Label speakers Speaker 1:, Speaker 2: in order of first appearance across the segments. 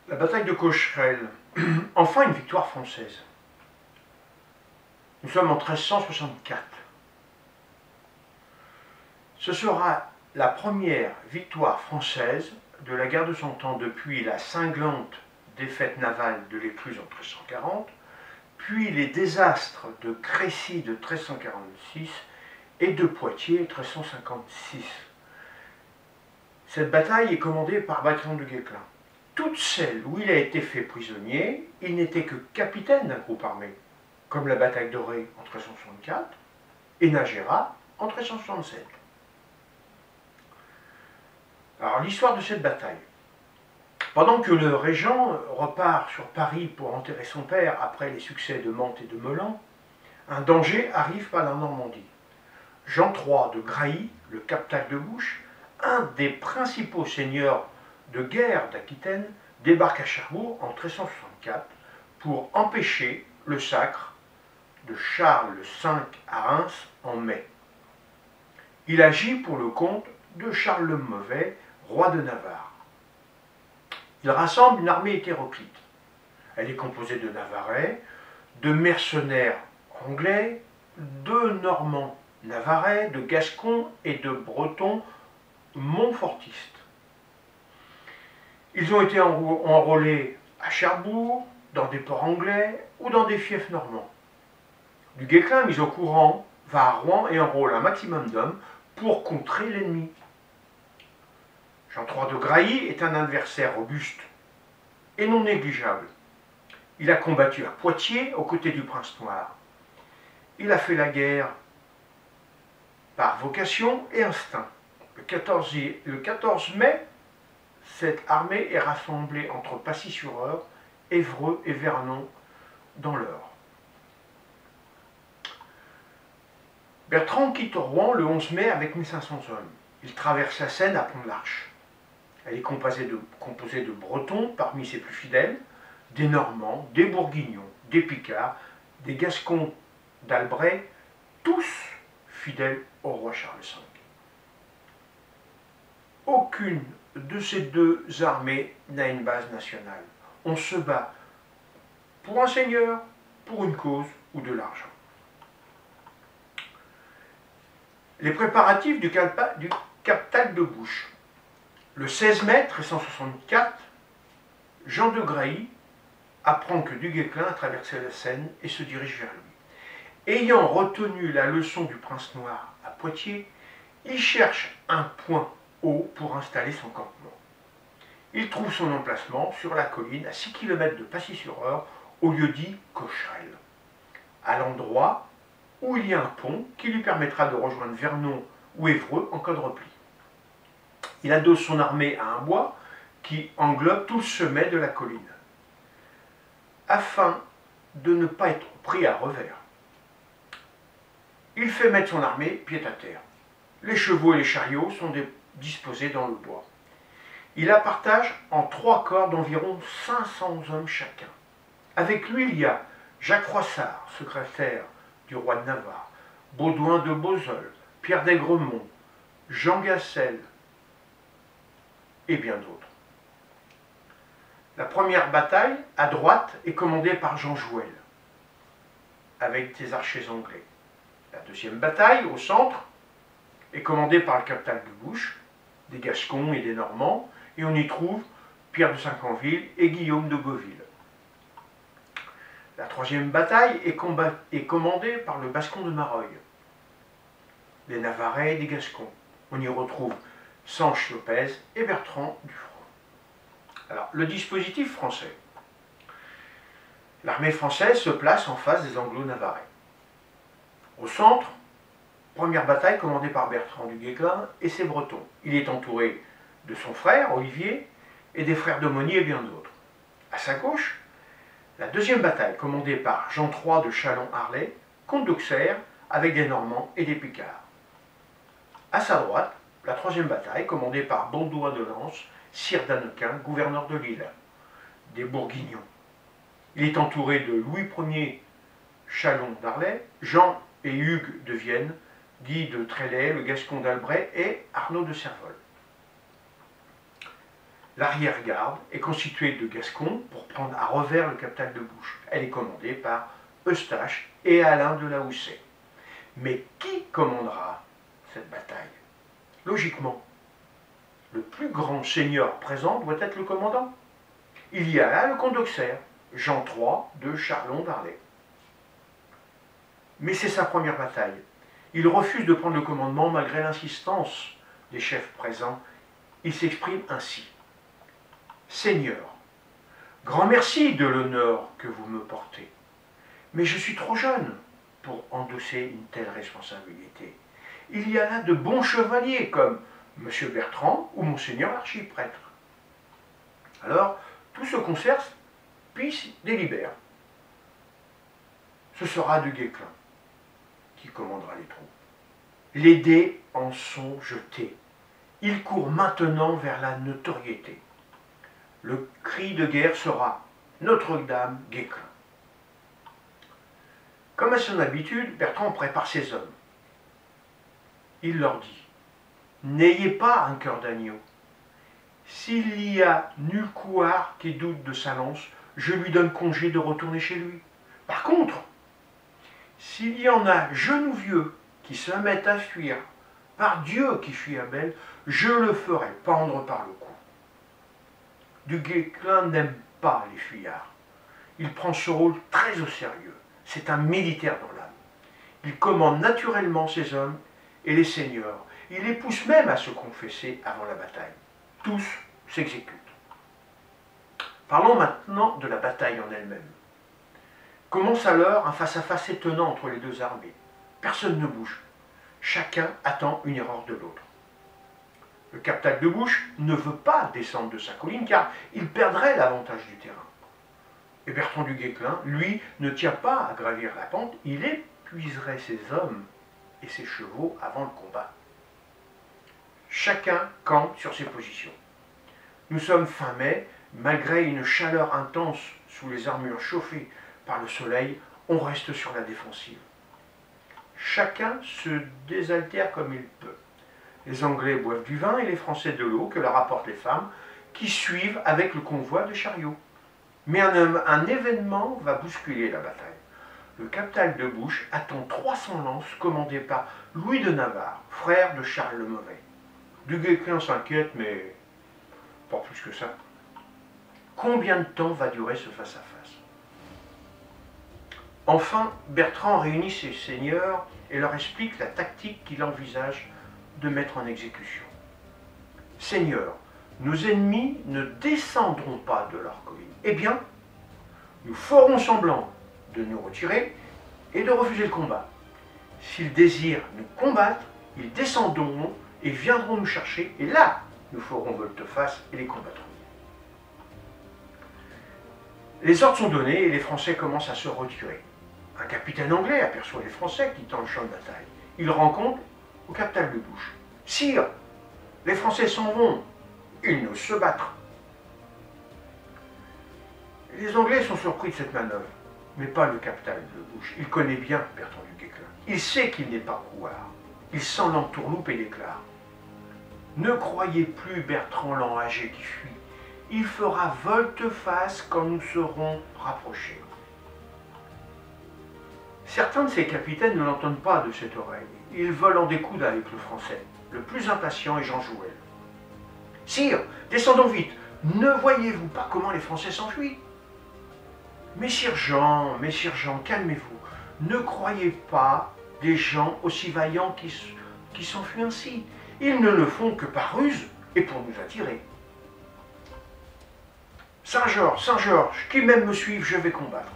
Speaker 1: La bataille de Cocherel. Enfin une victoire française. Nous sommes en 1364. Ce sera la première victoire française de la guerre de Cent Ans depuis la cinglante défaite navale de l'Écluse en 1340, puis les désastres de Crécy de 1346 et de Poitiers 1356. Cette bataille est commandée par Bertrand de Guesclin. Toutes celles où il a été fait prisonnier, il n'était que capitaine d'un groupe armé, comme la bataille de Ré en 1364 et Nájera en 1367. Alors l'histoire de cette bataille. Pendant que le régent repart sur Paris pour enterrer son père après les succès de Mantes et de Meulan, un danger arrive par la Normandie. Jean III de Grailly, le captal de Bouche, un des principaux seigneurs de guerre d'Aquitaine, débarque à Cherbourg en 1364 pour empêcher le sacre de Charles V à Reims en mai. Il agit pour le compte de Charles le Mauvais, roi de Navarre. Il rassemble une armée hétéroclite. Elle est composée de Navarrais, de mercenaires anglais, de Normands navarrais, de Gascons et de Bretons montfortistes. Ils ont été enrôlés à Cherbourg, dans des ports anglais ou dans des fiefs normands. Du Guesclin, mis au courant, va à Rouen et enrôle un maximum d'hommes pour contrer l'ennemi. Jean III de Grailly est un adversaire robuste et non négligeable. Il a combattu à Poitiers aux côtés du prince noir. Il a fait la guerre par vocation et instinct. Le 14 mai, cette armée est rassemblée entre Pacy-sur-Eure, Évreux et Vernon dans l'Eure. Bertrand quitte Rouen le 11 mai avec 1500 hommes. Il traverse la Seine à Pont-de-l'Arche. Elle est composée de Bretons parmi ses plus fidèles, des Normands, des Bourguignons, des Picards, des Gascons d'Albret, tous fidèles au roi Charles V. Aucune de ces deux armées n'a une base nationale. On se bat pour un seigneur, pour une cause ou de l'argent. Les préparatifs du captal de Bouche. Le 16 mai 1364, Jean de Grailly apprend que du Guesclin a traversé la Seine et se dirige vers lui. Ayant retenu la leçon du prince noir à Poitiers, il cherche un point haut pour installer son campement. Il trouve son emplacement sur la colline à 6 km de Pacy-sur-Eure, au lieu dit Cocherel, à l'endroit où il y a un pont qui lui permettra de rejoindre Vernon ou Évreux en cas de repli. Il adosse son armée à un bois qui englobe tout le sommet de la colline, afin de ne pas être pris à revers. Il fait mettre son armée pied à terre. Les chevaux et les chariots sont disposés dans le bois. Il la partage en 3 corps d'environ 500 hommes chacun. Avec lui, il y a Jacques Froissart, secrétaire du roi de Navarre, Baudouin de Beauseul, Pierre d'Aigremont, Jean Gassel et bien d'autres. La première bataille, à droite, est commandée par Jean Jouel, avec des archers anglais. La deuxième bataille, au centre, est commandée par le captal de Bouche, des Gascons et des Normands, et on y trouve Pierre de Saint-Canville et Guillaume de Beauville. La troisième bataille est commandée par le Bascon de Mareuil, des Navarrais et des Gascons. On y retrouve Sanche Lopez et Bertrand Dufresne. Alors, le dispositif français. L'armée française se place en face des Anglo-Navarrais. Au centre, première bataille commandée par Bertrand du Guesclin et ses Bretons. Il est entouré de son frère, Olivier, et des frères de Monnier et bien d'autres. À sa gauche, la deuxième bataille commandée par Jean III de Châlons-Harlay, comte d'Auxerre, avec des Normands et des Picards. À sa droite, la troisième bataille commandée par Baudouin de Lens, sire d'Annequin, gouverneur de Lille, des Bourguignons. Il est entouré de Louis Ier Chalon d'Arlay, Jean et Hugues de Vienne, Guy de Trélay, le Gascon d'Albret et Arnaud de Servol. L'arrière-garde est constituée de Gascons pour prendre à revers le captal de Bouche. Elle est commandée par Eustache et Alain de la Houssaye. Mais qui commandera cette bataille? Logiquement, le plus grand seigneur présent doit être le commandant. Il y a là le comte d'Auxerre, Jean III de Charlon d'Arlay. Mais c'est sa première bataille. Il refuse de prendre le commandement malgré l'insistance des chefs présents. Il s'exprime ainsi. Seigneur, grand merci de l'honneur que vous me portez, mais je suis trop jeune pour endosser une telle responsabilité. Il y a là de bons chevaliers comme M. Bertrand ou Monseigneur l'archiprêtre. Alors, tout se concerte, puis délibère. Ce sera Du Guesclin qui commandera les troupes. Les dés en sont jetés. Il court maintenant vers la notoriété. Le cri de guerre sera Notre-Dame Guesclin. Comme à son habitude, Bertrand prépare ses hommes. Il leur dit, n'ayez pas un cœur d'agneau. S'il y a nul couard qui doute de sa lance, je lui donne congé de retourner chez lui. Par contre, s'il y en a jeune ou vieux qui se mettent à fuir, par Dieu qui fuit Abel, je le ferai pendre par le cou. Du Guesclin n'aime pas les fuyards. Il prend ce rôle très au sérieux. C'est un militaire dans l'âme. Il commande naturellement ses hommes et les seigneurs. Il les pousse même à se confesser avant la bataille. Tous s'exécutent. Parlons maintenant de la bataille en elle-même. Commence alors un face-à-face étonnant entre les deux armées. Personne ne bouge. Chacun attend une erreur de l'autre. Le captal de Bouche ne veut pas descendre de sa colline car il perdrait l'avantage du terrain. Et Bertrand du Guesclin, lui, ne tient pas à gravir la pente, il épuiserait ses hommes et ses chevaux avant le combat. Chacun campe sur ses positions. Nous sommes fin mai, malgré une chaleur intense sous les armures chauffées par le soleil, on reste sur la défensive. Chacun se désaltère comme il peut. Les Anglais boivent du vin et les Français de l'eau que leur apportent les femmes qui suivent avec le convoi de chariots. Mais un événement va bousculer la bataille. Le captal de Bouche attend 300 lances commandées par Louis de Navarre, frère de Charles le Mauvais. Du Guesclin s'inquiète, mais pas plus que ça. Combien de temps va durer ce face-à-face? Enfin, Bertrand réunit ses seigneurs et leur explique la tactique qu'il envisage de mettre en exécution. Seigneurs, nos ennemis ne descendront pas de leur colline. Eh bien, nous ferons semblant de nous retirer et de refuser le combat. S'ils désirent nous combattre, ils descendront et viendront nous chercher, et là, nous ferons volte-face et les combattrons. Les ordres sont donnés et les Français commencent à se retirer. Un capitaine anglais aperçoit les Français quittant le champ de bataille. Il rencontre au captal de Bouche. « Sire, les Français s'en vont, ils n'osent se battre. » Les Anglais sont surpris de cette manœuvre, mais pas le captal de Bouche. Il connaît bien Bertrand du Guesclin. Il sait qu'il n'est pas couard. Il sent l'entourloupe et déclare. Ne croyez plus Bertrand l'enragé qui fuit. Il fera volte-face quand nous serons rapprochés. Certains de ces capitaines ne l'entendent pas de cette oreille. Ils volent en découdre avec le Français. Le plus impatient est Jean Jouel. « Sire, descendons vite. Ne voyez-vous pas comment les Français s'enfuient ?»« Messire Jean, calmez-vous. Ne croyez pas des gens aussi vaillants qui s'enfuient ainsi. Ils ne le font que par ruse et pour nous attirer. Saint-Georges, qui même me suivent, je vais combattre. »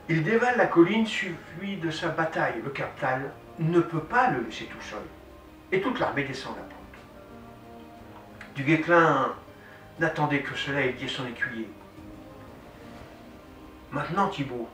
Speaker 1: Il dévale la colline suivi de sa bataille. Le captal ne peut pas le laisser tout seul. Et toute l'armée descend la pente. Du Guesclin n'attendait que cela et dit à son écuyer. « Maintenant, Thibaut,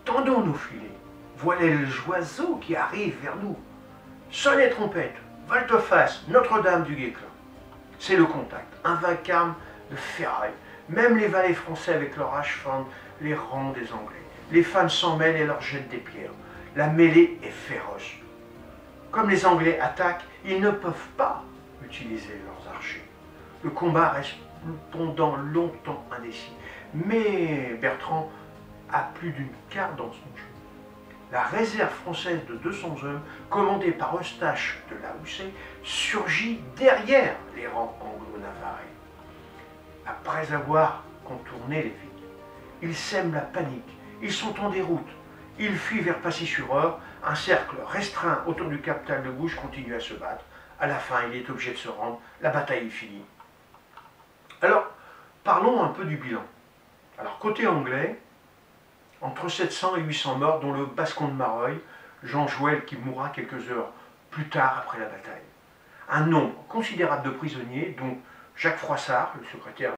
Speaker 1: tendons nos filets. Voilà les oiseaux qui arrivent vers nous. Sonnez trompette, volte-face, Notre-Dame du Guesclin. » C'est le contact, un vacarme de ferraille. Même les valets français avec leur hache fendent les rangs des Anglais. Les femmes s'en mêlent et leur jettent des pierres. La mêlée est féroce. Comme les Anglais attaquent, ils ne peuvent pas utiliser leurs archers. le combat reste pendant longtemps indécis. Mais Bertrand a plus d'une carte dans son jeu. La réserve française de 200 hommes, commandée par Eustache de la Houssaye, surgit derrière les rangs anglo-navarrais. Après avoir contourné les villes, ils sèment la panique, ils sont en déroute, ils fuient vers Passy-sur-Eure, un cercle restreint autour du capital de Gouges continue à se battre. À la fin, il est obligé de se rendre, la bataille est finie. Alors, parlons un peu du bilan. Alors, côté anglais, entre 700 et 800 morts, dont le Bascon de Mareuil, Jean Jouel, qui mourra quelques heures plus tard après la bataille. Un nombre considérable de prisonniers, dont Jacques Froissart, le secrétaire